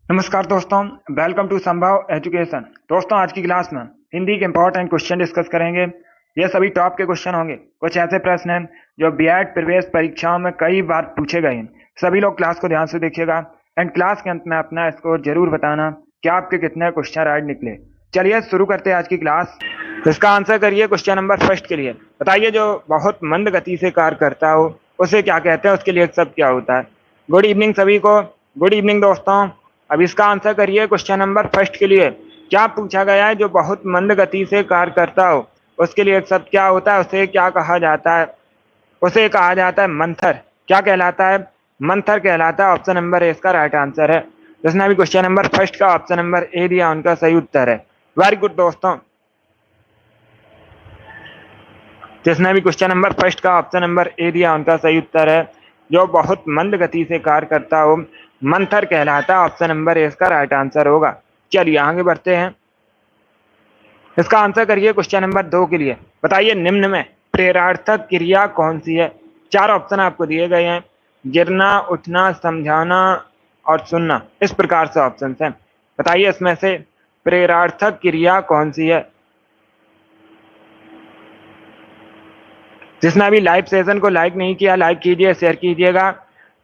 नमस्कार दोस्तों, welcome to संभव एजुकेशन। दोस्तों, आज की क्लास में हिंदी के इंपॉर्टेंट क्वेश्चन डिस्कस करेंगे। ये सभी टॉप के क्वेश्चन होंगे। कुछ ऐसे प्रश्न हैं जो बीएड प्रवेश परीक्षाओं में कई बार पूछे गए हैं। सभी लोग क्लास को ध्यान से देखिएगा एंड क्लास के अंत में अपना स्कोर जरूर बताना कि आपके कितने क्वेश्चन राइट निकले। चलिए शुरू करते हैं आज की क्लास। इसका आंसर करिए क्वेश्चन नंबर फर्स्ट के लिए। बताइए, जो बहुत मंद गति से कार्य करता हो उसे क्या कहते हैं, उसके लिए एक शब्द क्या होता है। गुड इवनिंग सभी को। गुड इवनिंग दोस्तों। अब इसका आंसर करिए क्वेश्चन नंबर फर्स्ट के लिए। क्या पूछा गया है, जो बहुत मंद गति से कार्य करता हो उसके लिए एक शब्द क्या होता है, उसे क्या कहा जाता है। उसे कहा जाता है मंथर। क्या कहलाता है? मंथर कहलाता है। ऑप्शन नंबर ए इसका राइट आंसर है। जिसने भी क्वेश्चन नंबर फर्स्ट का ऑप्शन नंबर ए दिया उनका सही उत्तर है। वेरी गुड दोस्तों। जिसने भी क्वेश्चन नंबर फर्स्ट का ऑप्शन नंबर ए दिया उनका सही उत्तर है। जो बहुत मंद गति से कार्य करता हो मंथर कहलाता है। ऑप्शन नंबर ए इसका राइट आंसर होगा। चलिए आगे बढ़ते हैं। इसका आंसर करिए क्वेश्चन नंबर 2 के लिए। बताइए, निम्न में प्रेरणार्थक क्रिया कौन सी है। चार ऑप्शन आपको दिए गए हैं। गिरना, उठना, समझाना और सुनना। इस प्रकार से ऑप्शन हैं। बताइए इसमें से प्रेरणार्थक क्रिया कौन सी है। जिसने अभी लाइव सेशन को लाइक नहीं किया, लाइक कीजिए, शेयर कीजिएगा।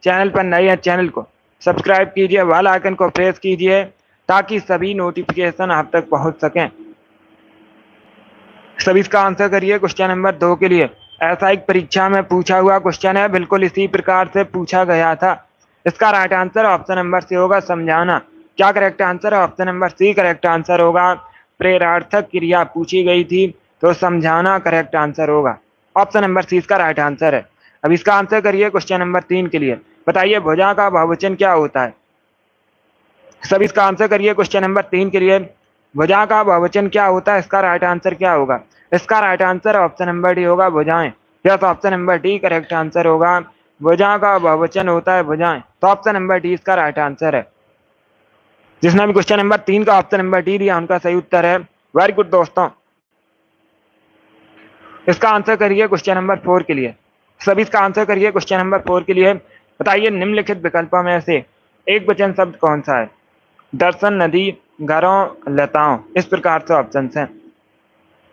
चैनल पर नए हैं, चैनल को सब्सक्राइब कीजिए, बेल आइकन को प्रेस कीजिए ताकि सभी नोटिफिकेशन आप तक पहुंच सकें। सभी इसका आंसर करिए क्वेश्चन नंबर 2 के लिए। ऐसा एक परीक्षा में पूछा हुआ क्वेश्चन है, बिल्कुल इसी प्रकार से पूछा गया था। इसका right answer option number C होगा, समझाना। क्या करेक्ट आंसर है? Option number C correct answer होगा। प्रेरणार्थक क्रिया पूछी गई थी तो समझाना करेक्ट आंसर होगा। ऑप्शन नंबर सी इसका राइट आंसर है। अब इसका आंसर करिए क्वेश्चन नंबर 3 के लिए। बताइए, भुजा का बहुवचन क्या होता है। सभी इसका आंसर करिए क्वेश्चन नंबर 3 के लिए। भुजा का बहुवचन क्या होता है, इसका राइट आंसर क्या होगा। इसका right answer option number D होगा, भुजाएं। Yes, option number D correct answer होगा। भुजा का बहुवचन होता है भुजाएं, तो ऑप्शन नंबर डी इसका राइट आंसर है। जिसने भी क्वेश्चन नंबर 3 का ऑप्शन नंबर डी दिया उनका सही उत्तर है। वेरी गुड दोस्तों। इसका आंसर करिए क्वेश्चन नंबर 4 के लिए। सभी इसका आंसर करिए क्वेश्चन नंबर 4 के लिए। बताइए, निम्नलिखित विकल्पों में से एक वचन शब्द कौन सा है। दर्शन, नदी, घरों, लताओं। इस प्रकार से ऑप्शन हैं।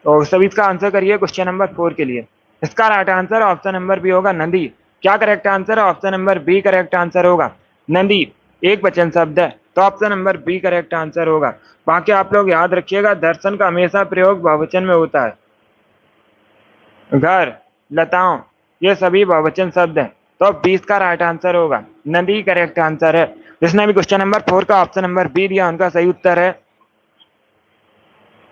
तो सभी इसका आंसर करिए क्वेश्चन नंबर 4 के लिए। इसका right answer option number B होगा, नदी। क्या करेक्ट आंसर है? Option number B correct answer होगा। नदी एक वचन शब्द है, तो option number B correct answer होगा। बाकी आप लोग याद रखिएगा, दर्शन का हमेशा प्रयोग बहुवचन में होता है। घर, लताओं, ये सभी बहुवचन शब्द हैं, तो 20 का राइट आंसर होगा। नदी करेक्ट आंसर है। जिसने भी क्वेश्चन नंबर 4 का ऑप्शन नंबर बी दिया उनका सही उत्तर है।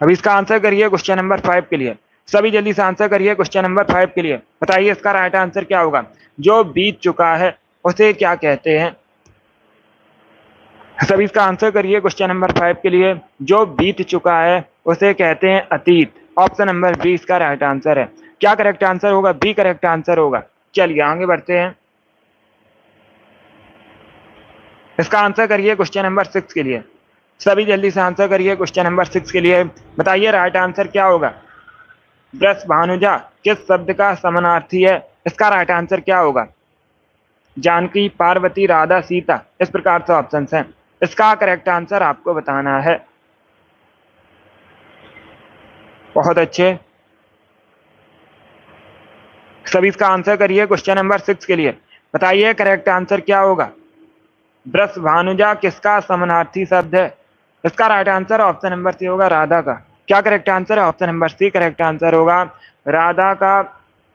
अब इसका आंसर करिए क्वेश्चन नंबर 5 के लिए। सभी जल्दी से आंसर करिए क्वेश्चन नंबर 5 के लिए। बताइए इसका राइट आंसर क्या होगा। जो बीत चुका है उसे क्या कहते हैं। सभी इसका आंसर करिए क्वेश्चन नंबर 5 के लिए। जो बीत चुका है उसे कहते हैं अतीत। ऑप्शन नंबर बी इसका राइट आंसर है। क्या करेक्ट आंसर होगा? बी करेक्ट आंसर होगा। चलिए आगे बढ़ते हैं। इसका आंसर करिए क्वेश्चन नंबर 6 के लिए। सभी जल्दी से आंसर करिए क्वेश्चन नंबर 6 के लिए। बताइए राइट आंसर क्या होगा। वृष भानुजा किस शब्द का समानार्थी है। इसका राइट आंसर क्या होगा। जानकी, पार्वती, राधा, सीता। इस प्रकार से ऑप्शन हैं। इसका करेक्ट आंसर आपको बताना है। बहुत अच्छे। सभी इसका आंसर करिए क्वेश्चन नंबर 6 के लिए। बताइए करेक्ट आंसर क्या होगा। वृष भानुजा किसका समानार्थी शब्द है। इसका right answer option number C होगा, राधा का। क्या करेक्ट आंसर है? Option number C correct answer होगा। राधा का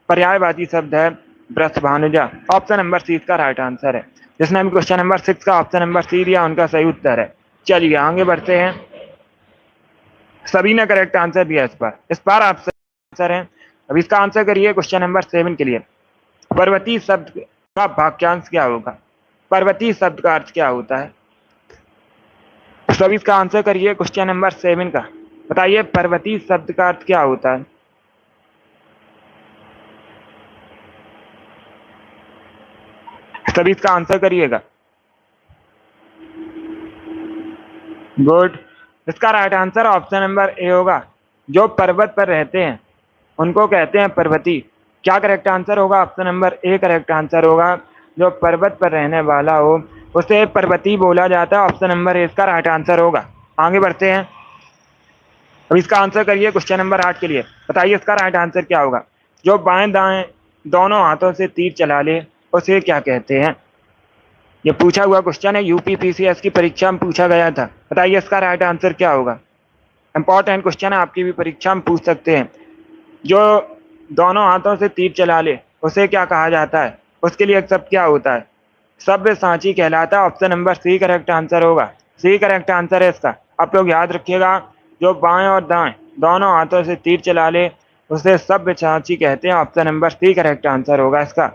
पर्यायवाची शब्द है वृष भानुजा। ऑप्शन नंबर सी इसका राइट आंसर है। जिसने भी क्वेश्चन नंबर 6 का ऑप्शन नंबर सी दिया उनका सही उत्तर है। चलिए आगे बढ़ते हैं। सभी ने करेक्ट आंसर दिया इस बार आप आंसर है। अब इसका आंसर करिए क्वेश्चन नंबर 7 के लिए। पर्वती शब्द का वाक्यांश क्या होगा। पर्वती शब्द का अर्थ क्या होता है। सभी इसका आंसर करिए क्वेश्चन नंबर 7 का। बताइए पर्वती शब्द का अर्थ क्या होता है। सभी इसका आंसर करिएगा। गुड। इसका right answer option number A होगा। जो पर्वत पर रहते हैं उनको कहते हैं पर्वती। क्या करेक्ट आंसर होगा। Option number A correct answer होगा। जो पर्वत पर रहने वाला हो उसे पर्वती बोला जाता है। ऑप्शन नंबर ए इसका राइट आंसर होगा। आगे बढ़ते हैं। अब इसका आंसर करिए क्वेश्चन नंबर 8 के लिए। बताइए इसका राइट आंसर क्या होगा। जो बाएं दाएं दोनों हाथों से तीर चला ले उसे क्या कहते हैं। ये पूछा हुआ क्वेश्चन है, यूपी पीसीएस की परीक्षा में पूछा गया था। बताइए इसका राइट आंसर क्या होगा। इंपॉर्टेंट क्वेश्चन है, आपकी भी परीक्षा में पूछ सकते हैं। जो दोनों हाथों से तीर चला ले उसे क्या कहा जाता है, उसके लिए एक शब्द क्या होता है। सब्यसाची कहलाता है। Option number C correct answer होगा। सी करेक्ट आंसर है इसका। आप लोग याद रखिएगा, जो बाएं और दाएं दोनों हाथों से तीर चला ले उसे सब्यसाची कहते हैं। Option number C correct answer होगा इसका।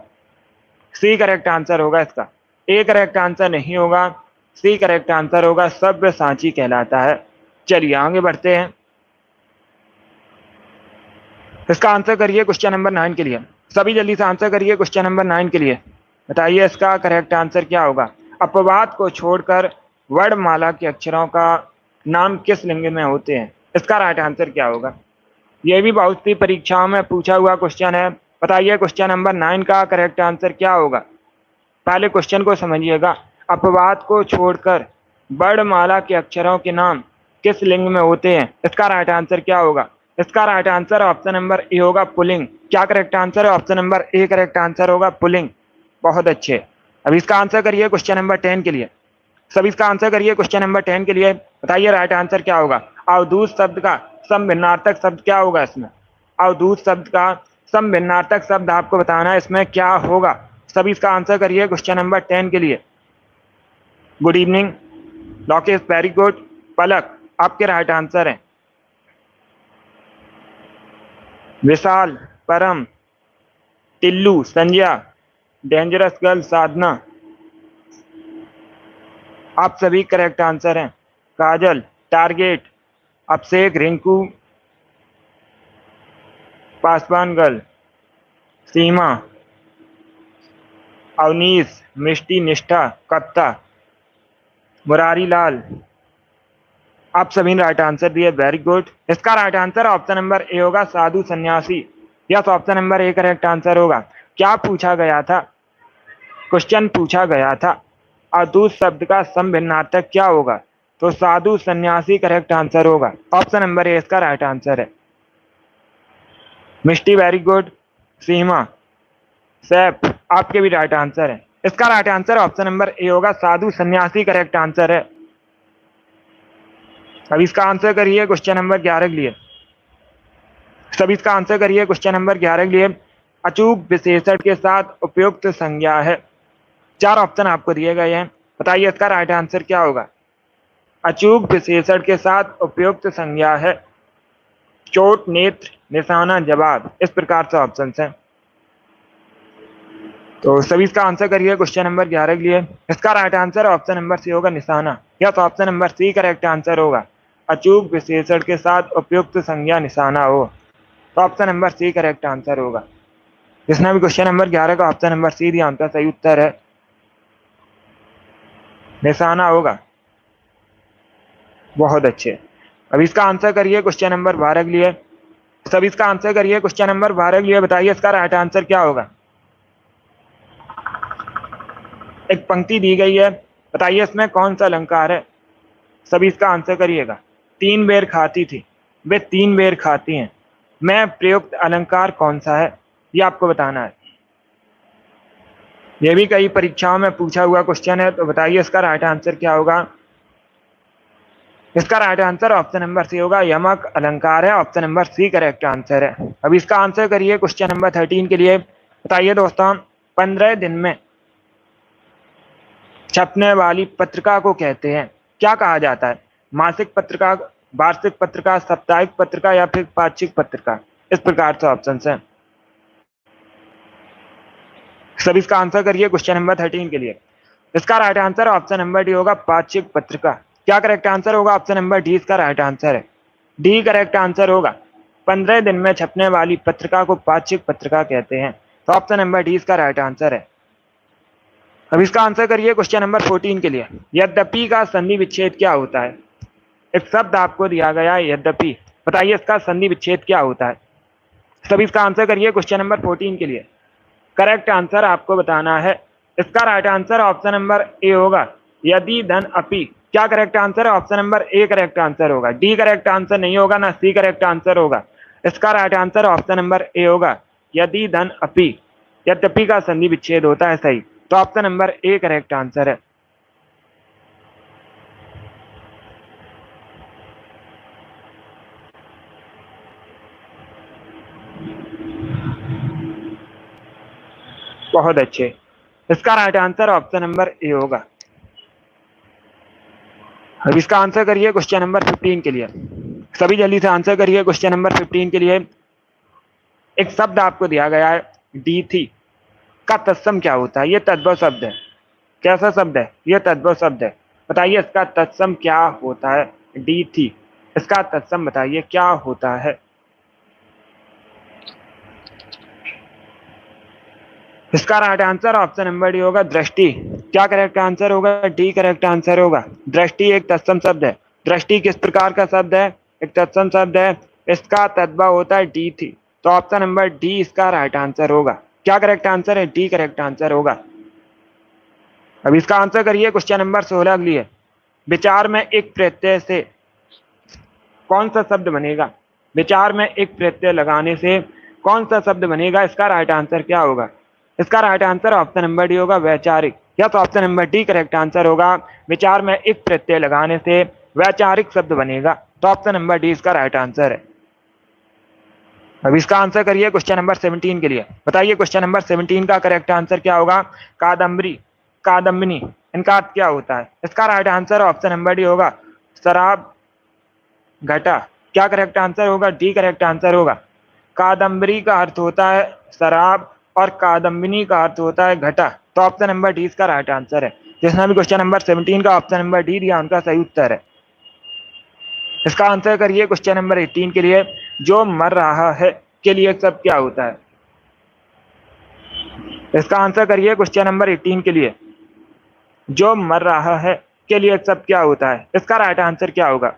सी करेक्ट आंसर होगा इसका। ए करेक्ट आंसर नहीं होगा, सी करेक्ट आंसर होगा। सब्यसाची कहलाता है। चलिए आगे बढ़ते हैं। इसका आंसर करिए क्वेश्चन नंबर 9 के लिए। सभी जल्दी से आंसर करिए क्वेश्चन नंबर 9 के लिए। बताइए इसका करेक्ट आंसर क्या होगा। अपवाद को छोड़कर वर्णमाला के अक्षरों का नाम किस लिंग में होते हैं, इसका राइट आंसर क्या होगा। यह भी बहुत सी परीक्षाओं में पूछा हुआ क्वेश्चन है। बताइए क्वेश्चन नंबर 9 का करेक्ट आंसर क्या होगा। पहले क्वेश्चन को समझिएगा। अपवाद को छोड़कर वर्णमाला के अक्षरों के नाम किस लिंग में होते हैं, इसका राइट आंसर क्या होगा। इसका right answer option number A होगा, पुल्लिंग। क्या करेक्ट आंसर है। Option number A correct answer होगा, पुल्लिंग। बहुत अच्छे। अब इसका आंसर करिए क्वेश्चन नंबर 10 के लिए। सब इसका आंसर करिए क्वेश्चन नंबर 10 के लिए। बताइए राइट आंसर क्या होगा। अवधूत शब्द का समभिन्नार्थक शब्द क्या होगा इसमें। अवधूत शब्द का समभिन्नार्थक शब्द आपको बताना है इसमें क्या होगा। सभी इसका आंसर करिए क्वेश्चन नंबर 10 के लिए। Good evening Lokesh, very good. Palak आपके राइट आंसर है। विशाल, परम, टिल्लू, संज्ञा, डेंजरस गर्ल, साधना, आप सभी करेक्ट आंसर हैं। काजल, टारगेट, अभिषेक, रिंकू, पासवान गर्ल, सीमा, अवनीश, मिष्टी, निष्ठा, कप्ता, मुरारी लाल, आप सभी ने राइट आंसर दिया, वेरी गुड। इसका right answer option number A होगा, साधु सन्यासी। Yes, option number A correct answer होगा। क्या पूछा गया था, क्वेश्चन पूछा गया था अवधूत शब्द का समभिन्नार्थक क्या होगा, तो साधु सन्यासी करेक्ट आंसर होगा। ऑप्शन नंबर ए इसका राइट आंसर है। मिष्टी वेरी गुड। सीमा, सैफ आपके भी राइट आंसर है। इसका right answer option number A होगा, साधु सन्यासी करेक्ट आंसर है। अब इसका आंसर करिए क्वेश्चन नंबर 11 के लिए। सब इसका आंसर करिए क्वेश्चन नंबर 11 के लिए। अचूक विशेषण के साथ उपयुक्त संज्ञा है। 4 ऑप्शन आपको दिए गए हैं। बताइए इसका राइट आंसर क्या होगा। अचूक विशेषण के साथ उपयुक्त संज्ञा है। चोट, नेत्र, निशाना, जवाब, इस प्रकार से ऑप्शन हैं। तो सभी इसका आंसर करिए क्वेश्चन नंबर 11 के लिए। इसका right answer option number C होगा, निशाना। Yes, option number C correct answer होगा। अचूक विशेषण के साथ उपयुक्त संज्ञा निशाना हो, तो option number C correct answer होगा। जिसने भी क्वेश्चन नंबर 11 का ऑप्शन नंबर सी दिया उनका सही उत्तर है निशाना होगा। बहुत अच्छे। अब इसका आंसर करिए क्वेश्चन नंबर 12 के लिए। सब इसका आंसर करिए क्वेश्चन नंबर 12 के लिए। बताइए इसका राइट आंसर क्या होगा। एक पंक्ति दी गई है, बताइए इसमें कौन सा अलंकार है। सभी इसका आंसर करिएगा। 3 बेर खाती थी, वे 3 बेर खाती हैं, मैं प्रयुक्त अलंकार कौन सा है, ये आपको बताना है। यह भी कई परीक्षाओं में पूछा हुआ क्वेश्चन है, तो बताइए इसका राइट आंसर क्या होगा। इसका right answer option number C होगा, यमक अलंकार है। Option number C correct answer है। अब इसका आंसर करिए क्वेश्चन नंबर 13 के लिए। बताइए दोस्तों, 15 दिन में छपने वाली पत्रिका को कहते हैं, क्या कहा जाता है। मासिक पत्रिका, वार्षिक पत्रिका, साप्ताहिक पत्रिका या फिर पाक्षिक पत्रिका, इस प्रकार से ऑप्शन हैं। सब इसका आंसर करिए क्वेश्चन नंबर 13 के लिए। इसका right answer option number D होगा, पाक्षिक पत्रिका। क्या करेक्ट आंसर होगा। ऑप्शन नंबर डी इसका राइट आंसर है। डी करेक्ट आंसर होगा। 15 दिन में छपने वाली पत्रिका को पाक्षिक पत्रिका कहते हैं, तो ऑप्शन नंबर डी इसका राइट आंसर है। अब इसका आंसर करिए क्वेश्चन नंबर 14 के लिए। यद्यपि का संधि विच्छेद क्या होता है। एक शब्द आपको दिया गया है यद्यपि, बताइए इसका संधि विच्छेद क्या होता है। सभी इसका आंसर करिए क्वेश्चन नंबर 14 के लिए। करेक्ट आंसर आपको बताना है इसका right answer option number A होगा, यदि धन अपि। क्या करेक्ट आंसर है? Option number A correct answer होगा, डी करेक्ट आंसर नहीं होगा, ना सी करेक्ट आंसर होगा। इसका right answer option number A होगा, यदि धन अपि। यद्यपि का संधि विच्छेद होता है, सही। तो option number A correct answer है। बहुत अच्छे। इसका right answer option number A होगा। अब इसका आंसर करिए क्वेश्चन नंबर 15 के लिए। सभी जल्दी से आंसर करिए क्वेश्चन नंबर 15 के लिए। एक शब्द आपको दिया गया है, डी थी का तत्सम क्या होता है? ये तद्भव शब्द है। कैसा शब्द है? ये तद्भव शब्द है। बताइए इसका तत्सम क्या होता है? डी थी, इसका तत्सम बताइए क्या होता है? इसका right answer option number D होगा, दृष्टि। क्या करेक्ट आंसर होगा? डी करेक्ट आंसर होगा। दृष्टि एक तत्सम शब्द है। दृष्टि किस प्रकार का शब्द है? एक तत्सम शब्द है। इसका तद्भव होता है डी थी। तो ऑप्शन नंबर डी इसका राइट आंसर होगा। क्या करेक्ट आंसर है? डी करेक्ट आंसर होगा। अब इसका आंसर करिए क्वेश्चन नंबर 16 अगली है। विचार में एक प्रत्यय से कौन सा शब्द बनेगा? विचार में एक प्रत्यय लगाने से कौन सा शब्द बनेगा? इसका राइट आंसर क्या होगा? इसका right answer option number D होगा, वैचारिक। या तो option number D correct answer होगा। विचार में एक प्रत्यय लगाने से वैचारिक शब्द बनेगा। तो ऑप्शन नंबर डी इसका राइट आंसर है। अब इसका आंसर करिए क्वेश्चन नंबर 17 के लिए। बताइए क्वेश्चन नंबर 17 का करेक्ट आंसर क्या होगा? कादम्बरी, कादम्बिनी, इनका अर्थ क्या होता है? इसका right answer option number D होगा, शराब घटा। क्या करेक्ट आंसर होगा? डी करेक्ट आंसर होगा। कादम्बरी का अर्थ होता है शराब और कादम्बिनी का अर्थ होता है घटा। तो ऑप्शन नंबर डी इसका राइट आंसर है। जिसने भी क्वेश्चन नंबर 17 का ऑप्शन नंबर डी दिया उनका सही उत्तर है। इसका आंसर करिए क्वेश्चन नंबर 18 के लिए। जो मर रहा है के लिए शब्द क्या होता है? इसका आंसर करिए क्वेश्चन नंबर 18 के लिए। जो मर रहा है के लिए शब्द क्या होता है? इसका राइट आंसर क्या होगा?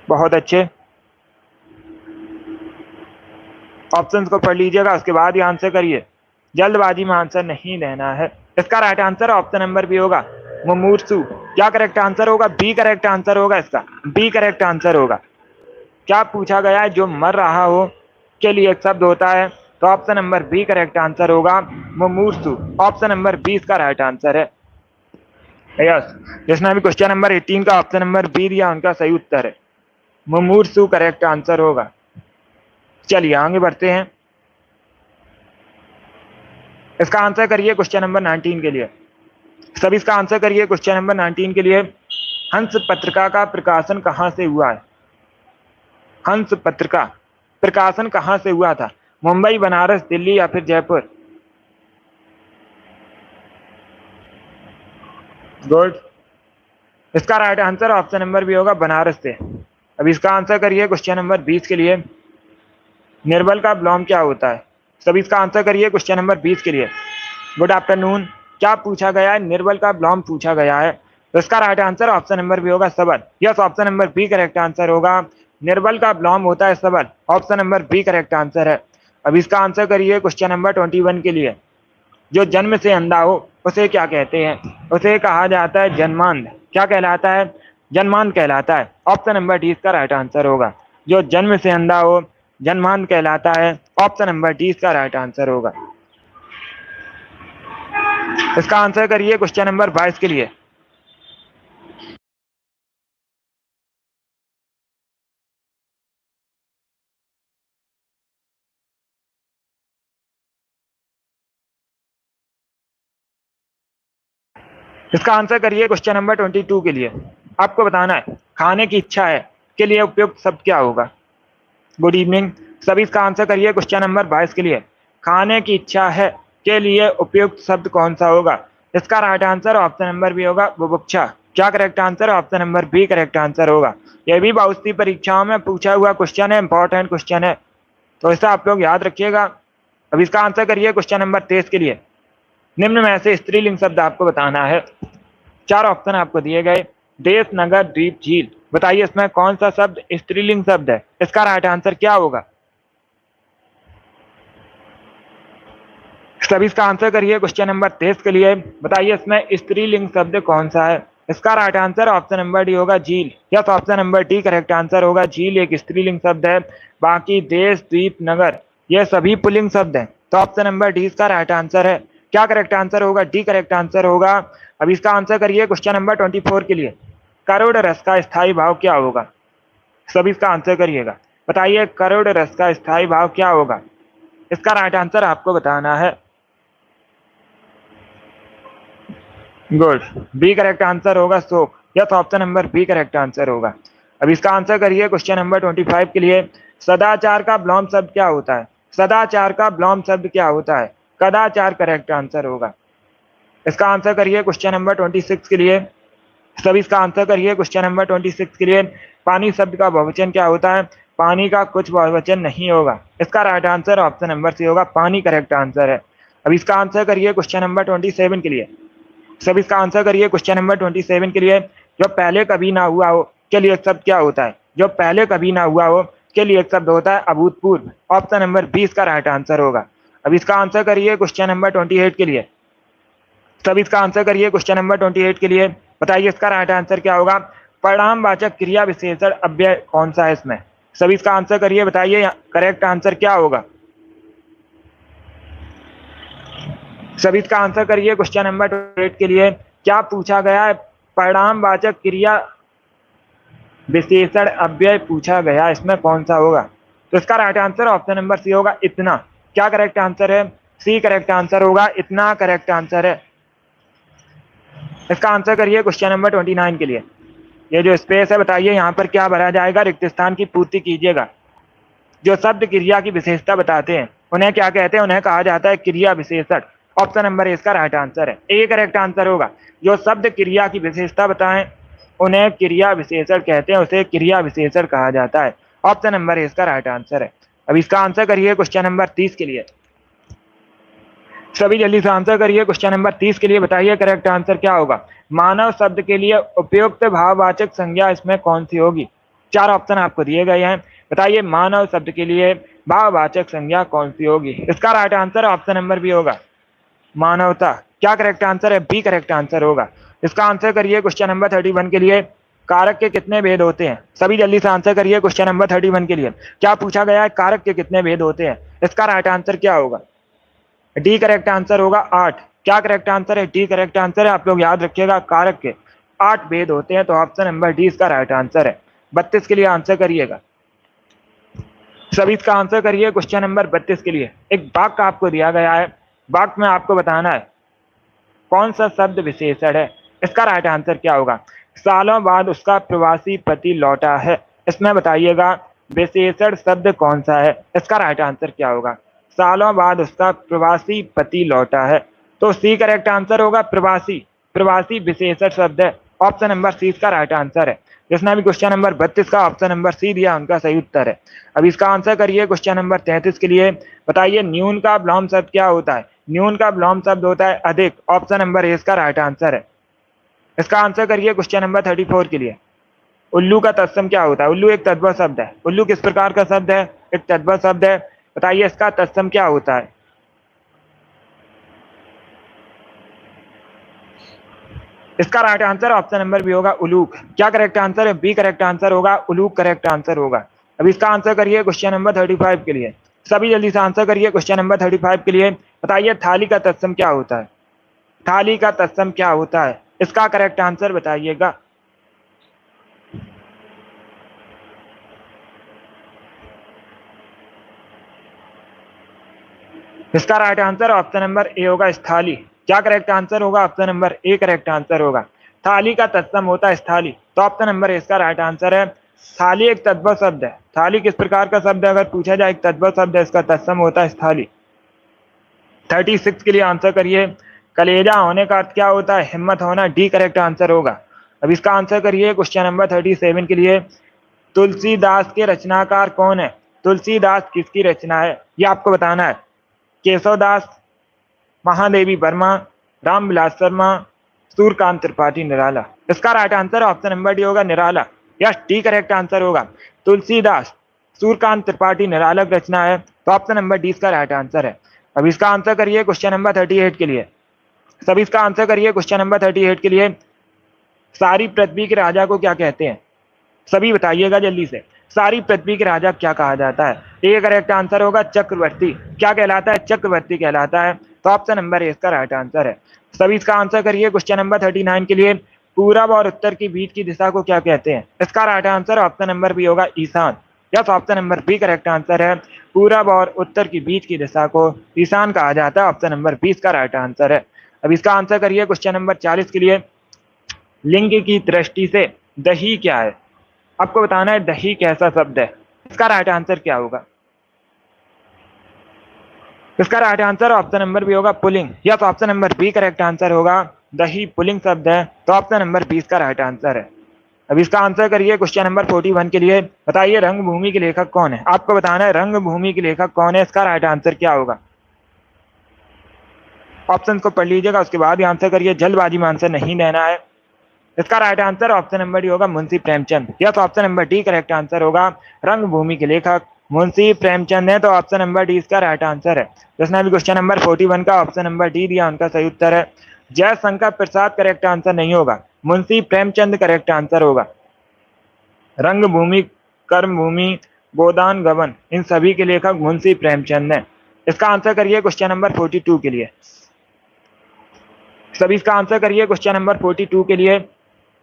बहुत अच्छे। ऑप्शंस को पढ़ लीजिएगा, उसके बाद ही आंसर करिए। जल्दबाजी में आंसर नहीं देना है। इसका right answer option number B होगा, मुमूर्सु। क्या करेक्ट आंसर होगा? बी करेक्ट आंसर होगा। इसका बी करेक्ट आंसर होगा। क्या पूछा गया है? जो मर रहा हो के लिए एक शब्द होता है। तो option number B correct answer होगा, मुमूर्सु। ऑप्शन नंबर बी इसका राइट आंसर है। यस, जिसने अभी क्वेश्चन नंबर 18 का ऑप्शन नंबर बी दिया उनका सही उत्तर है, मुमूर्सु करेक्ट आंसर होगा। चलिए आगे बढ़ते हैं। इसका आंसर करिए क्वेश्चन नंबर 19 के लिए। सभी इसका आंसर करिए क्वेश्चन नंबर 19 के लिए। हंस पत्रिका का प्रकाशन कहां से हुआ है? हंस पत्रिका प्रकाशन कहां से हुआ था? मुंबई, बनारस, दिल्ली या फिर जयपुर? गुड। इसका right answer option number B होगा, बनारस से। अब इसका आंसर करिए क्वेश्चन नंबर 20 के लिए। निर्बल का विलोम क्या होता है? सभी इसका आंसर करिए क्वेश्चन नंबर 20 के लिए। Good afternoon. क्या पूछा गया है? निर्बल का विलोम पूछा गया है। तो इसका right answer option number B होगा, सबल। Yes, option number B correct answer होगा। निर्बल का विलोम होता है सबल। Option number B correct answer है। अब इसका आंसर करिए क्वेश्चन नंबर 21 के लिए। जो जन्म से अंधा हो उसे क्या कहते हैं? उसे कहा जाता है जन्मांध। क्या कहलाता है? जन्मांध कहलाता है। ऑप्शन नंबर डी इसका राइट आंसर होगा। जो जन्म से अंधा हो जन्मांध कहलाता है। ऑप्शन नंबर डी इसका राइट आंसर होगा। इसका आंसर करिए क्वेश्चन नंबर 22 के लिए। इसका आंसर करिए क्वेश्चन नंबर 22 के लिए। आपको बताना है खाने की इच्छा है के लिए उपयुक्त शब्द क्या होगा? Good evening. सभी इसका आंसर करिए क्वेश्चन नंबर 22 के लिए। खाने की इच्छा है के लिए उपयुक्त शब्द कौन सा होगा? इसका right answer option number B होगा, बुभुक्षा। क्या correct answer? Option number B correct answer होगा। यह भी बहुत सी परीक्षाओं में पूछा हुआ क्वेश्चन है, इंपॉर्टेंट क्वेश्चन है, तो इसे आप लोग याद रखिएगा। अब इसका आंसर करिए क्वेश्चन नंबर 23 के लिए। निम्न में से स्त्रीलिंग शब्द आपको बताना है। 4 ऑप्शन आपको दिए गए, देश, नगर, द्वीप, झील। बताइए इसमें कौन सा शब्द स्त्रीलिंग शब्द है? इसका राइट आंसर क्या होगा? सभी इसका आंसर करिए क्वेश्चन नंबर 23 के लिए। बताइए इसमें स्त्रीलिंग शब्द कौन सा है। इसका right answer option number D होगा झील। Yes, option number D correct answer होगा। झील एक स्त्रीलिंग शब्द है। बाकी देश, द्वीप, नगर ये सभी पुल्लिंग शब्द हैं। तो ऑप्शन नंबर डी इसका राइट आंसर है। क्या करेक्ट आंसर होगा? डी करेक्ट आंसर होगा। अब इसका आंसर करिए क्वेश्चन नंबर 24 के लिए। करोड़ रस का स्थायी भाव क्या होगा? सभी इसका आंसर करिएगा। बताइए करोड़ रस का स्थायी भाव क्या होगा? इसका राइट आंसर आपको बताना है। गुड, बी करेक्ट आंसर होगा शोक। Yes, option number B correct answer होगा। अब इसका आंसर करिए क्वेश्चन नंबर 25 के लिए। सदाचार का विलोम शब्द क्या होता है? सदाचार का विलोम शब्द क्या होता है? कदाचार करेक्ट आंसर होगा। इसका आंसर करिए क्वेश्चन नंबर 26 के लिए। सभी इसका आंसर करिए क्वेश्चन नंबर 26 के लिए। पानी शब्द का बहुवचन क्या होता है? पानी का कुछ बहुवचन नहीं होगा। इसका right answer option number C होगा। पानी करेक्ट आंसर है। अब इसका आंसर करिए क्वेश्चन नंबर 27 के लिए। सब इसका आंसर करिए क्वेश्चन नंबर 27 के लिए। जो पहले कभी ना हुआ हो के लिए एक शब्द क्या होता है? जो पहले कभी ना हुआ हो के लिए एक शब्द होता है अभूतपूर्व। ऑप्शन नंबर 20 का राइट आंसर होगा। अब इसका आंसर करिए क्वेश्चन नंबर 28 के लिए। सब इसका आंसर करिए क्वेश्चन नंबर 28 के लिए। बताइए इसका राइट आंसर क्या होगा? परिणामवाचक क्रिया विशेषण अव्यय कौन सा है इसमें? सभी इसका आंसर करिए। बताइए करेक्ट आंसर क्या होगा? सभी इसका आंसर करिए क्वेश्चन नंबर 28 के लिए। क्या पूछा गया है? परिणामवाचक क्रिया विशेषण अव्यय पूछा गया, इसमें कौन सा होगा? तो इसका right answer option number C होगा इतना। क्या करेक्ट आंसर है? सी करेक्ट आंसर होगा। इतना करेक्ट आंसर है। इसका आंसर करिए क्वेश्चन नंबर 29 के लिए। ये जो स्पेस है बताइए यहाँ पर क्या भरा जाएगा? रिक्त स्थान की पूर्ति कीजिएगा। जो शब्द क्रिया की विशेषता बताते हैं उन्हें क्या कहते हैं? उन्हें कहा जाता है क्रिया विशेषण। ऑप्शन नंबर ए इसका राइट आंसर है। ए करेक्ट आंसर होगा। जो शब्द क्रिया की विशेषता बताएं उन्हें क्रिया विशेषण कहते हैं, उसे क्रिया विशेषण कहा जाता है। ऑप्शन नंबर ए इसका राइट आंसर है। अब इसका आंसर करिए क्वेश्चन नंबर 30 के लिए। सभी जल्दी से आंसर करिए क्वेश्चन नंबर 30 के लिए। बताइए करेक्ट आंसर क्या होगा? मानव शब्द के लिए उपयुक्त भाववाचक संज्ञा इसमें कौन सी होगी? चार ऑप्शन आपको दिए गए हैं। बताइए मानव शब्द के लिए भाववाचक संज्ञा कौन सी होगी? इसका right answer option number B होगा, मानवता। क्या करेक्ट आंसर है? बी करेक्ट आंसर होगा। इसका आंसर करिए क्वेश्चन नंबर 31 के लिए। कारक के कितने भेद होते हैं? सभी जल्दी से आंसर करिए क्वेश्चन नंबर 31 के लिए। क्या पूछा गया है? कारक के कितने भेद होते हैं? इसका राइट आंसर क्या होगा? डी करेक्ट आंसर होगा 8। क्या करेक्ट आंसर है? डी करेक्ट आंसर है। आप लोग याद रखिएगा कारक के 8 भेद होते हैं, तो ऑप्शन नंबर डी इसका राइट आंसर है। 32 के लिए आंसर करिएगा। सभी इसका आंसर करिए क्वेश्चन नंबर 32 के लिए। एक वाक्य आपको दिया गया है, वाक्य में आपको बताना है कौन सा शब्द विशेषण है। इसका राइट आंसर क्या होगा? सालों बाद उसका प्रवासी पति लौटा है। इसमें बताइएगा विशेषण शब्द कौन सा है? इसका राइट आंसर क्या होगा? सालों बाद उसका प्रवासी पति लौटा है। तो सी करेक्ट आंसर होगा प्रवासी। प्रवासी विशेषण शब्द है। ऑप्शन नंबर सी इसका राइट आंसर है। जिसने भी क्वेश्चन नंबर 32 का ऑप्शन नंबर सी दिया उनका सही उत्तर है। अब इसका आंसर करिए क्वेश्चन नंबर 33 के लिए। बताइए न्यून का विलोम शब्द क्या होता है? न्यून का विलोम शब्द होता है अधिक। ऑप्शन नंबर ए इसका राइट आंसर है। इसका आंसर करिए क्वेश्चन नंबर 34 के लिए। उल्लू का तत्सम क्या होता है? उल्लू एक तद्भव शब्द है। उल्लू किस प्रकार का शब्द है? एक तद्भव शब्द है। बताइए इसका तत्सम क्या होता है? इसका right answer option number B होगा उलूक। क्या करेक्ट आंसर है? बी करेक्ट आंसर होगा। उलूक करेक्ट आंसर होगा। अब इसका आंसर करिए क्वेश्चन नंबर 35 के लिए। सभी जल्दी से आंसर करिए क्वेश्चन नंबर 35 के लिए। बताइए थाली का तत्सम क्या होता है? थाली का तत्सम क्या होता है? इसका करेक्ट आंसर बताइएगा। इसका right answer option number A होगा स्थाली। क्या करेक्ट आंसर होगा? Option number A correct answer होगा। थाली का तत्सम होता है स्थाली, तो ऑप्शन नंबर ए इसका राइट आंसर है। थाली एक तद्भव शब्द है। थाली किस प्रकार का शब्द है अगर पूछा जाए? एक तद्भव शब्द है, इसका तत्सम होता है स्थाली। 36 के लिए आंसर करिए। कलेजा होने का अर्थ क्या होता है? हिम्मत होना। डी करेक्ट आंसर होगा। अब इसका आंसर करिए क्वेश्चन नंबर 37 के लिए। तुलसीदास के रचनाकार कौन है? तुलसीदास किसकी रचना है ये आपको बताना है। केशवदास, महादेवी वर्मा, रामविलास शर्मा, सूर्यकांत त्रिपाठी निराला। इसका right answer option number D होगा निराला। यस, डी करेक्ट आंसर होगा। तुलसीदास, सूर्यकांत त्रिपाठी निराला की रचना है, तो ऑप्शन नंबर डी इसका राइट आंसर है। अब इसका आंसर करिए क्वेश्चन नंबर 38 के लिए। सब इसका आंसर करिए क्वेश्चन नंबर 38 के लिए। सारी पृथ्वी के राजा को क्या कहते हैं? सभी बताइएगा जल्दी से। सारी पृथ्वी के राजा क्या कहा जाता है? ये करेक्ट आंसर होगा चक्रवर्ती। क्या कहलाता है? चक्रवर्ती कहलाता है। तो ऑप्शन नंबर ए इसका राइट आंसर है। सभी इसका आंसर करिए क्वेश्चन नंबर 39 के लिए। पूरब और उत्तर की बीच की दिशा को क्या कहते हैं? इसका right answer option number B होगा Ishaan. Yes, option number B correct answer है। पूरब और उत्तर की बीच की दिशा को ईशान कहा जाता है। ऑप्शन नंबर 20 का राइट आंसर है। अब इसका आंसर करिए क्वेश्चन नंबर 40 के लिए। लिंग की दृष्टि से दही क्या है? आपको बताना है दही कैसा शब्द है। इसका राइट आंसर क्या होगा? इसका right answer option number B होगा पुलिंग। Yes, option number B correct answer होगा। दही पुलिंग शब्द है। तो ऑप्शन नंबर 20 का राइट आंसर है। अब इसका आंसर करिए क्वेश्चन नंबर 41 के लिए। बताइए रंगभूमि के लेखक कौन है? आपको बताना है रंगभूमि के लेखक कौन है। इसका राइट आंसर क्या होगा? ऑप्शन को पढ़ लीजिएगा, उसके बाद ही आंसर करिए। जल्दबाजी में आंसर नहीं देना है। इसका right answer option number D होगा Munshi Premchand. Yes, option number D correct answer होगा। रंगभूमि के लेखक मुंशी प्रेमचंद है। तो ऑप्शन नंबर डी इसका राइट आंसर है। जिसने अभी क्वेश्चन नंबर 41 का ऑप्शन नंबर डी दिया उनका सही उत्तर है। जयशंकर प्रसाद करेक्ट आंसर नहीं होगा। मुंशी प्रेमचंद करेक्ट आंसर होगा। रंगभूमि, कर्मभूमि, गोदान गबन, इन सभी के लेखक मुंशी प्रेमचंद है। इसका आंसर करिए क्वेश्चन नंबर 42 के लिए। सभी इसका आंसर करिए क्वेश्चन नंबर 42 के लिए।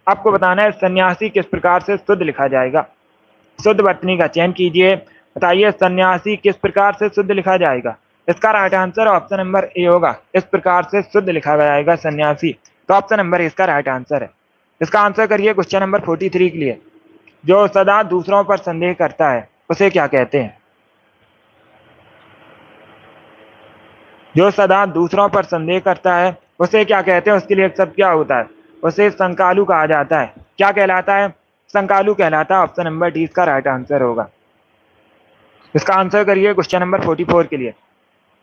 आपको बताना है सन्यासी किस प्रकार से शुद्ध लिखा जाएगा? शुद्ध वर्तनी का चयन कीजिए। बताइए सन्यासी किस प्रकार से शुद्ध लिखा जाएगा? इसका right answer option number A होगा। इस प्रकार से शुद्ध लिखा जाएगा सन्यासी। तो ऑप्शन नंबर ए इसका राइट आंसर है। इसका आंसर करिए क्वेश्चन नंबर 43 के लिए। जो सदा दूसरों पर संदेह करता है उसे क्या कहते हैं? जो सदा दूसरों पर संदेह करता है उसे क्या कहते हैं? उसके लिए एक शब्द क्या होता है? उसे संकालू कहा जाता है। क्या कहलाता है? संकालू कहलाता है। ऑप्शन नंबर डी इसका राइट आंसर होगा। इसका आंसर करिए क्वेश्चन नंबर 44 के लिए।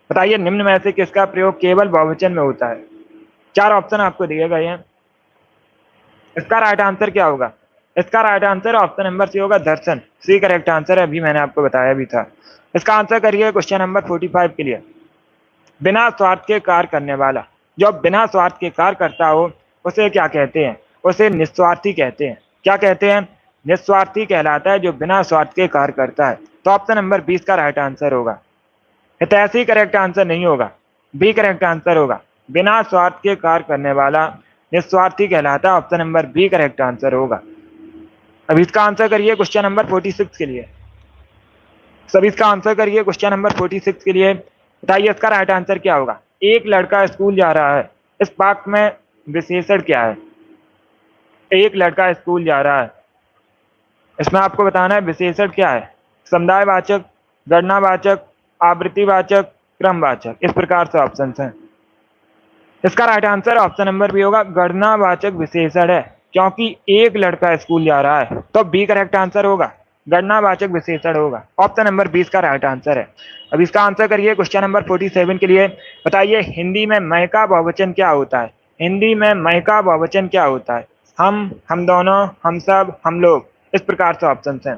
बताइए निम्न में से किसका प्रयोग केवल बहुवचन में होता है? चार ऑप्शन आपको दिए गए हैं। इसका राइट आंसर क्या होगा? इसका right answer option number C होगा दर्शन। सी करेक्ट आंसर है। अभी मैंने आपको बताया भी था। इसका आंसर करिए क्वेश्चन नंबर 45 के लिए। बिना स्वार्थ के कार्य करने वाला, जो बिना स्वार्थ के कार्य करता हो उसे क्या कहते हैं? उसे निस्वार्थी कहते हैं। क्या कहते हैं? निस्वार्थी कहलाता है जो बिना स्वार्थ के कार्य करता है। तो ऑप्शन नंबर 20 का राइट आंसर होगा। हितैषी करेक्ट आंसर नहीं होगा। बी करेक्ट आंसर होगा। बिना स्वार्थ के कार्य करने वाला निस्वार्थी कहलाता है। Option number B correct answer होगा। अब इसका आंसर करिए क्वेश्चन नंबर 46 के लिए। सब इसका आंसर करिए क्वेश्चन नंबर 46 के लिए। बताइए इसका राइट आंसर क्या होगा? एक लड़का स्कूल जा रहा है। इस वाक्य में विशेषण क्या है? एक लड़का स्कूल जा रहा है। इसमें आपको बताना है विशेषण क्या है? समुदायवाचक, गणनावाचक, आवृत्तिवाचक, क्रमवाचक, इस प्रकार से ऑप्शन हैं। इसका right answer option number B होगा। गणनावाचक विशेषण है क्योंकि एक लड़का स्कूल जा रहा है। तो बी करेक्ट आंसर होगा। गणनावाचक विशेषण होगा। ऑप्शन नंबर 20 का राइट आंसर है। अब इसका आंसर करिए क्वेश्चन नंबर 47 के लिए। बताइए हिंदी में मैं का बहुवचन क्या होता है? हिंदी में मैं का बहुवचन क्या होता है? हम दोनों, हम सब, हम लोग, इस प्रकार से ऑप्शन हैं।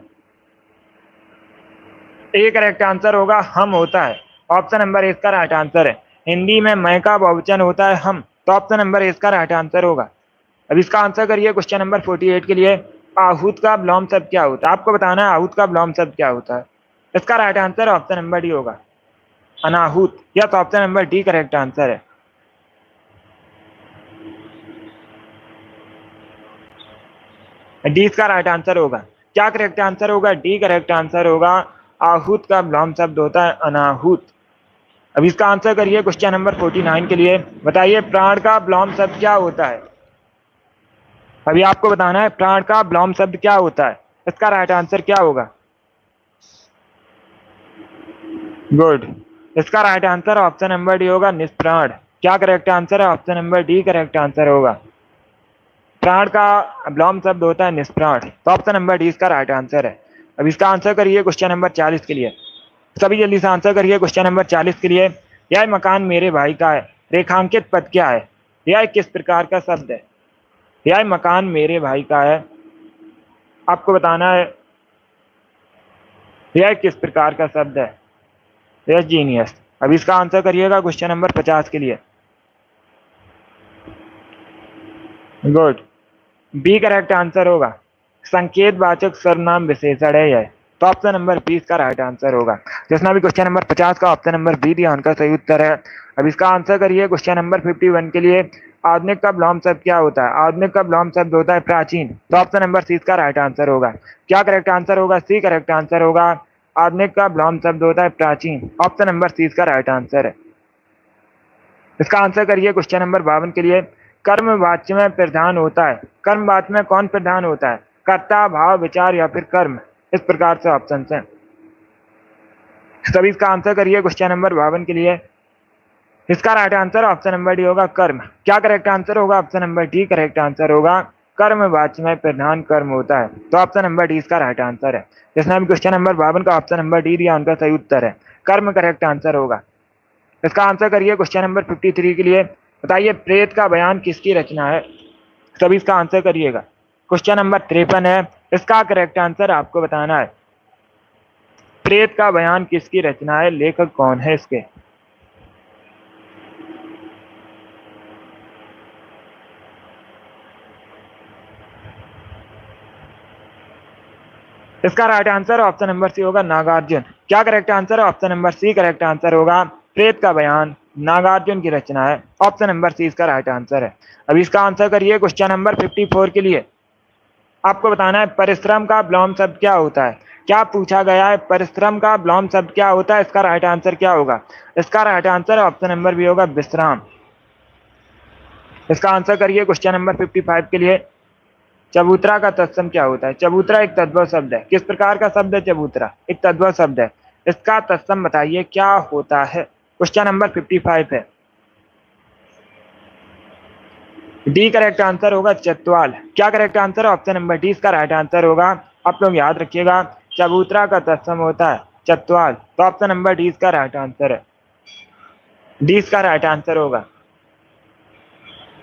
ए करेक्ट आंसर होगा हम होता है। ऑप्शन नंबर इसका राइट आंसर है। हिंदी में मैं का बहुवचन होता है हम। तो ऑप्शन नंबर इसका राइट आंसर होगा। अब इसका आंसर करिए क्वेश्चन नंबर 48 के लिए। आहूत का विलोम शब्द क्या होता है? आपको बताना है आहूत का विलोम शब्द क्या होता है। इसका right answer option number D होगा, अनाहूत। Yes, option number D correct answer है। डी इसका राइट आंसर होगा। क्या करेक्ट आंसर होगा? डी करेक्ट आंसर होगा। आहूत का विलोम शब्द होता है अनाहूत। अब इसका आंसर करिए क्वेश्चन नंबर 49 के लिए। बताइए प्राण का विलोम शब्द क्या होता है? अभी आपको बताना है प्राण का विलोम शब्द क्या होता है। इसका राइट आंसर क्या होगा? गुड। इसका right answer option number D होगा निष्प्राण। क्या करेक्ट आंसर है? Option number D correct answer होगा। प्राण का विलोम शब्द होता है निष्प्राण। तो ऑप्शन नंबर डी इसका राइट आंसर है। अब इसका आंसर करिए क्वेश्चन नंबर 40 के लिए। सभी जल्दी से आंसर करिए क्वेश्चन नंबर 40 के लिए। यह मकान मेरे भाई का है। रेखांकित पद क्या है? यह किस प्रकार का शब्द है? यह मकान मेरे भाई का है। आपको बताना है यह किस प्रकार का शब्द है। Yes, genius. अब इसका आंसर करिएगा क्वेश्चन नंबर 50 के लिए। गुड। बी करेक्ट आंसर होगा, संकेत वाचक सर्वनाम विशेषण है यह। तो ऑप्शन नंबर 20 का राइट आंसर होगा। जिसने भी क्वेश्चन नंबर 50 का ऑप्शन नंबर बी दिया उनका सही उत्तर है। अब इसका आंसर करिए क्वेश्चन नंबर 51 के लिए। आधुनिक का विलोम शब्द क्या होता है? आधुनिक का विलोम शब्द होता है प्राचीन। तो ऑप्शन नंबर सी का राइट आंसर होगा। क्या करेक्ट आंसर होगा? सी करेक्ट आंसर होगा। आधुनिक का विलोम शब्द होता है प्राचीन। ऑप्शन नंबर सी का राइट आंसर है। इसका आंसर करिए क्वेश्चन नंबर 52 के लिए। कर्म वाच्य में प्रधान होता है, कर्म वाच्य में कौन प्रधान होता है? कर्ता, भाव, विचार या फिर कर्म? इस प्रकार से ऑप्शन है। सभी इसका आंसर करिए क्वेश्चन नंबर 52 के लिए। इसका right answer option number D होगा, कर्म। क्या करेक्ट आंसर होगा? Option number D correct answer होगा। कर्म वाच्य में प्रधान कर्म होता है। तो ऑप्शन नंबर डी इसका राइट आंसर है। जिसने भी क्वेश्चन नंबर 52 का ऑप्शन नंबर डी दिया उनका सही उत्तर है, कर्म करेक्ट आंसर होगा। इसका आंसर करिए क्वेश्चन नंबर 53 के लिए। बताइए प्रेत का बयान किसकी रचना है? सभी इसका आंसर करिएगा। क्वेश्चन नंबर 53 है, इसका करेक्ट आंसर आपको बताना है। प्रेत का बयान किसकी रचना है? लेखक कौन है इसके? इसका right answer option number C होगा, नागार्जुन। क्या करेक्ट आंसर है? Option number C correct answer होगा। प्रेत का बयान नागार्जुन की रचना है। ऑप्शन नंबर सी इसका राइट आंसर है। अब इसका आंसर करिए क्वेश्चन नंबर 54 के लिए। आपको बताना है परिश्रम का विलोम शब्द क्या होता है? क्या पूछा गया है? परिश्रम का विलोम शब्द क्या होता है? इसका राइट आंसर क्या होगा? इसका right answer option number B होगा, विश्राम। इसका आंसर करिए क्वेश्चन नंबर 55 के लिए। चबूतरा का तत्सम क्या होता है? चबूतरा एक तद्भव शब्द है। किस प्रकार का शब्द है चबूतरा? एक तद्भव शब्द है। इसका तत्सम बताइए क्या होता है? क्वेश्चन नंबर 55 है। डी करेक्ट आंसर होगा, चतवाल। क्या करेक्ट आंसर है? ऑप्शन नंबर डी इसका राइट आंसर होगा। आप लोग याद रखिएगा, चबूतरा का तत्सम होता है चतवाल। तो ऑप्शन नंबर डी इसका राइट आंसर है। डी इसका राइट आंसर होगा।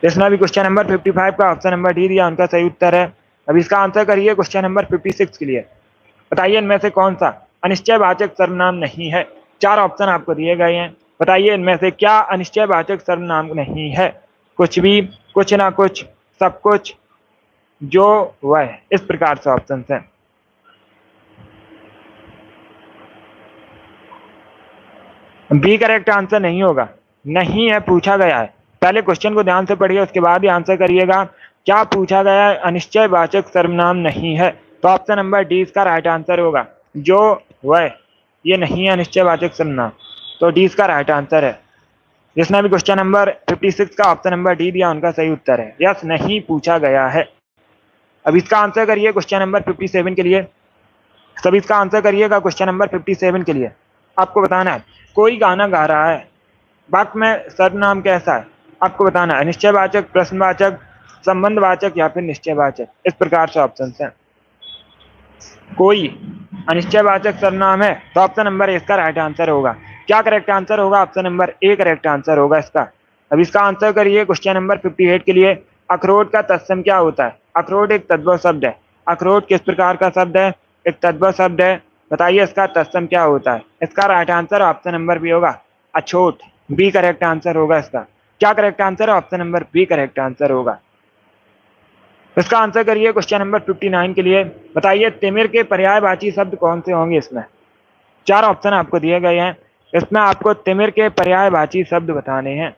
जिसने भी क्वेश्चन नंबर 55 का ऑप्शन नंबर डी दिया उनका सही उत्तर है। अब इसका आंसर करिए क्वेश्चन नंबर 56 के लिए। बताइए इनमें से कौन सा अनिश्चयवाचक सर्वनाम नहीं है? चार ऑप्शन आपको दिए गए हैं। बताइए इनमें से क्या अनिश्चयवाचक सर्वनाम नहीं है? कुछ भी, कुछ ना कुछ, सब कुछ, जो, वह। इस प्रकार से ऑप्शन हैं। बी करेक्ट आंसर नहीं होगा, नहीं है, पूछा गया है। पहले क्वेश्चन को ध्यान से पढ़िए, उसके बाद ही आंसर करिएगा। क्या पूछा गया है? अनिश्चयवाचक सर्वनाम नहीं है। तो ऑप्शन नंबर डी इसका राइट आंसर होगा, जो, वह। ये नहीं है अनिश्चयवाचक सर्वनाम। तो डी इसका राइट आंसर है। जिसने भी क्वेश्चन नंबर 56 का ऑप्शन नंबर डी दिया उनका सही उत्तर है, यस, नहीं पूछा गया है। अब इसका आंसर करिए क्वेश्चन नंबर 57 के लिए। सब इसका आंसर करिएगा क्वेश्चन नंबर 57 के लिए। आपको बताना है कोई गाना गा रहा है, वाक्य में सर्वनाम कैसा है? आपको बताना है निश्चयवाचक, प्रश्नवाचक, संबंधवाचक या फिर निश्चयवाचक। इस प्रकार से ऑप्शन हैं। कोई अनिश्चयवाचक सर्वनाम है तो ऑप्शन नंबर ए इसका राइट आंसर होगा। क्या करेक्ट आंसर होगा? Option number A correct answer होगा इसका। अब इसका आंसर करिए क्वेश्चन नंबर 58 के लिए। अखरोट का तत्सम क्या होता है? अखरोट एक तद्भव शब्द है। अखरोट किस प्रकार का शब्द है? एक तद्भव शब्द है। बताइए इसका तत्सम क्या होता है? इसका right answer option number B होगा, अछूत। बी करेक्ट आंसर होगा इसका। क्या करेक्ट आंसर है? Option number B correct answer होगा। इसका आंसर करिए क्वेश्चन नंबर 59 के लिए। बताइए तिमिर के पर्यायवाची शब्द कौन से होंगे? इसमें चार ऑप्शन आपको दिए गए हैं। इसमें आपको तिमिर के पर्यायवाची शब्द बताने हैं।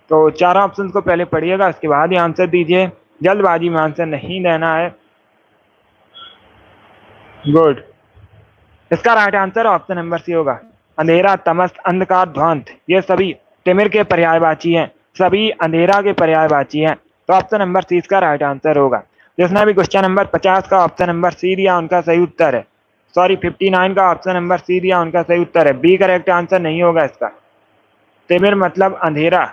तो चार ऑप्शन को पहले पढ़िएगा, उसके बाद ही आंसर दीजिए। जल्दबाजी में आंसर नहीं देना है। गुड। इसका right answer option number C होगा, अंधेरा, तमस, अंधकार, ध्वांत। ये सभी तिमिर के पर्यायवाची हैं, सभी अंधेरा के पर्यायवाची हैं। तो ऑप्शन नंबर सी इसका राइट आंसर होगा। जिसने भी क्वेश्चन नंबर 50 का ऑप्शन नंबर सी दिया उनका सही उत्तर है। सॉरी, 59 का ऑप्शन नंबर सी दिया उनका सही उत्तर है। बी करेक्ट आंसर नहीं होगा इसका। तिमिर मतलब अंधेरा,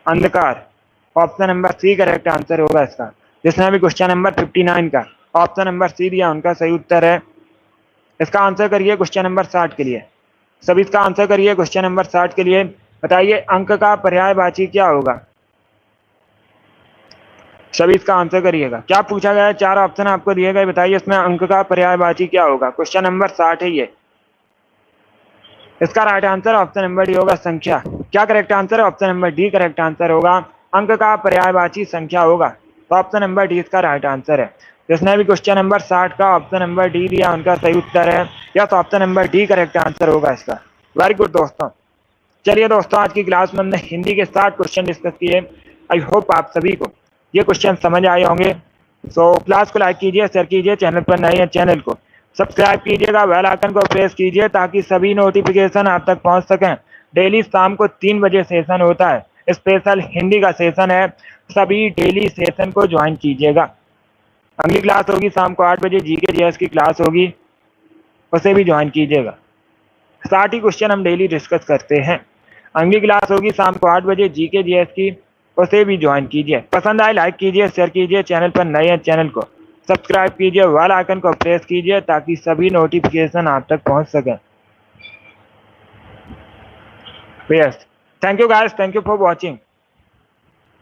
अंधकार। Option number C correct answer होगा इसका। जिसने भी क्वेश्चन नंबर 59 का ऑप्शन नंबर सी दिया उनका सही उत्तर है। इसका आंसर करिए क्वेश्चन नंबर 60 के लिए। सभी इसका आंसर करिए क्वेश्चन नंबर 60 के लिए। बताइए अंक का पर्यायवाची क्या होगा? सभी इसका आंसर करिएगा। क्या पूछा गया है? चार ऑप्शन आपको दिए गए। बताइए इसमें अंक का पर्यायवाची क्या होगा? क्वेश्चन नंबर 60 है ये। इसका right answer option number D होगा संख्या। क्या करेक्ट आंसर है? Option number D correct answer होगा। अंक का पर्यायवाची संख्या होगा, तो ऑप्शन नंबर डी इसका राइट आंसर है। जिसने भी क्वेश्चन नंबर 60 का ऑप्शन नंबर डी दिया उनका सही उत्तर है। Yes, option number D correct answer होगा इसका। वेरी गुड दोस्तों। चलिए दोस्तों, आज की क्लास में हमने हिंदी के 60 क्वेश्चन डिस्कस किए। आई होप आप सभी को ये क्वेश्चन समझ आए होंगे। सो क्लास को लाइक कीजिए, शेयर कीजिए, चैनल पर नए हैं चैनल को सब्सक्राइब कीजिएगा, बेल आइकन को प्रेस कीजिए ताकि सभी नोटिफिकेशन आप तक पहुंच सकें। डेली शाम को 3 बजे सेशन होता है, स्पेशल हिंदी का सेशन है, सभी डेली सेशन को ज्वाइन कीजिएगा। अगली क्लास होगी शाम को 8 बजे, जीके जीएस की क्लास होगी, उसे भी ज्वाइन कीजिएगा। 60 ही क्वेश्चन हम डेली डिस्कस करते हैं। अगली क्लास होगी शाम को 8 बजे जीके जीएस की, उसे भी ज्वाइन कीजिए। पसंद आए लाइक कीजिए, शेयर कीजिए, चैनल पर नए हैं चैनल को सब्सक्राइब कीजिए, बेल आइकन को प्रेस कीजिए ताकि सभी नोटिफिकेशन आप तक पहुंच सके। Yes, thank you guys, thank you for watching.